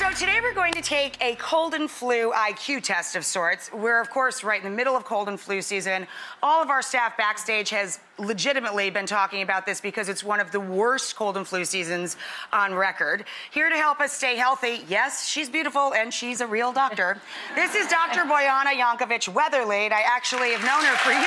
So today we're going to take a cold and flu IQ test of sorts. We're, of course, right in the middle of cold and flu season. All of our staff backstage has legitimately been talking about this because it's one of the worst cold and flu seasons on record. Here to help us stay healthy, yes, she's beautiful and she's a real doctor. This is Dr. Bojana Yankovic Weatherlead. I actually have known her for years.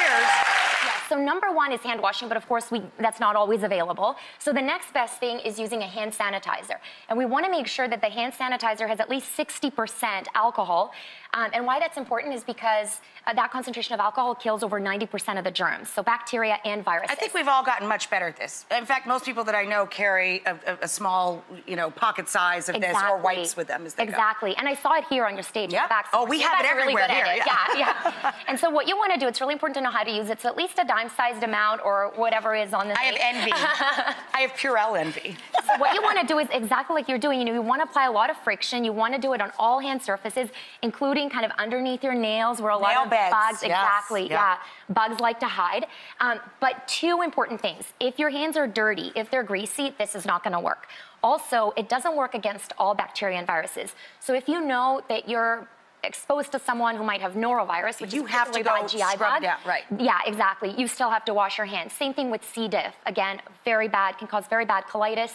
Yeah, so number one is hand washing, but of course that's not always available. So the next best thing is using a hand sanitizer. And we want to make sure that the hand sanitizer has at least 60% alcohol. And why that's important is because that concentration of alcohol kills over 90% of the germs, so bacteria and viruses. I think we've all gotten much better at this. In fact, most people that I know carry a small, pocket size of this or wipes with them as they go. And I saw it here on your stage. Yep. In the back. Oh, we have it everywhere here. Yeah. And so what you want to do, it's really important to know how to use it. So at least a dime-sized amount or whatever is on the I have envy. I have Purell envy. So what you want to do is exactly like you're doing. You want to apply a lot of friction. You want to do it on all hand surfaces, including kind of underneath your nails where a lot of bugs, bugs like to hide. But two important things. If your hands are dirty, if they're greasy, this is not going to work. Also, it doesn't work against all bacteria and viruses. So if you know that you're exposed to someone who might have norovirus, which you is have to go GI scrub bug, it out, right? Yeah, exactly. You still have to wash your hands. Same thing with C. diff. Again, very bad, can cause very bad colitis.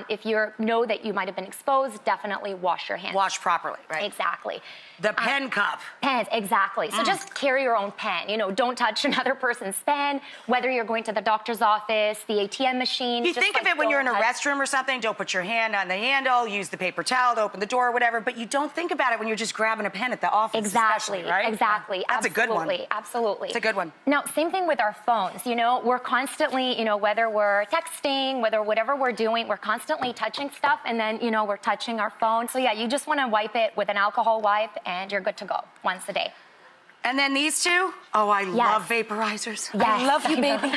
If you know that you might have been exposed, definitely wash your hands. Wash properly, right? Exactly. The pen cup. Pens, exactly. So just carry your own pen. Don't touch another person's pen, whether you're going to the doctor's office, the ATM machine. You think of it when you're in a restroom or something, don't put your hand on the handle, use the paper towel to open the door or whatever, but you don't think about it when you're just grabbing a pen at the office. Exactly, right? Exactly. That's a good one. Absolutely. It's a good one. Now, same thing with our phones. We're constantly, whether we're texting, whatever we're doing, we're constantly touching stuff, and then, we're touching our phone. So yeah, you just want to wipe it with an alcohol wipe, and you're good to go once a day. And then these two? Oh, I love vaporizers. Yes. I love you, baby.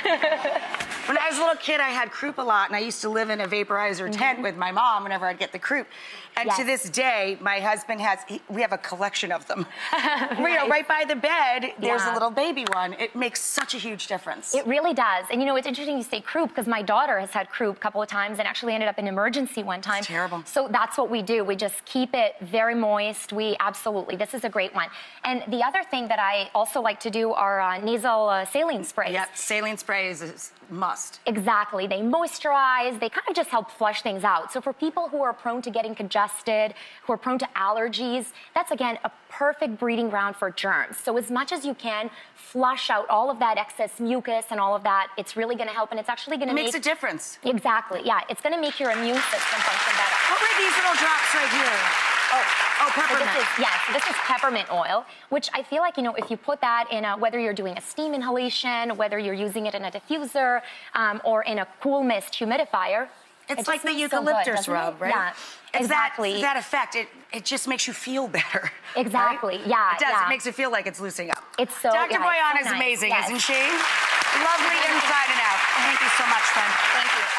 When I was a little kid, I had croup a lot, and I used to live in a vaporizer tent with my mom whenever I'd get the croup. And to this day, my husband we have a collection of them. Right by the bed, there's a little baby one. It makes such a huge difference. It really does. And it's interesting you say croup because my daughter has had croup a couple of times and actually ended up in emergency one time. It's terrible. So that's what we do. We just keep it very moist. This is a great one. And the other thing that I also like to do are nasal saline sprays. Yeah, saline spray is a must. Exactly. They moisturize. They kind of just help flush things out. So for people who are prone to getting congested, who are prone to allergies, that's, again, a perfect breeding ground for germs. So as much as you can, flush out all of that excess mucus and all of that. It's really going to help, and it's actually going to make... It makes a difference. Exactly. Yeah. It's going to make your immune system function better. What were these little drops right here? Oh, peppermint. This is peppermint oil, which I feel like, if you put that in whether you're doing a steam inhalation, whether you're using it in a diffuser, or in a cool mist humidifier. It's like the eucalyptus rub, right? Yeah, exactly. That effect, it just makes you feel better. Exactly, right? Yeah. It does, it makes it feel like it's loosening up. It's so, Dr. Bojana is so nice. amazing, isn't she? Lovely inside and out. Thank you so much, friend. Thank you.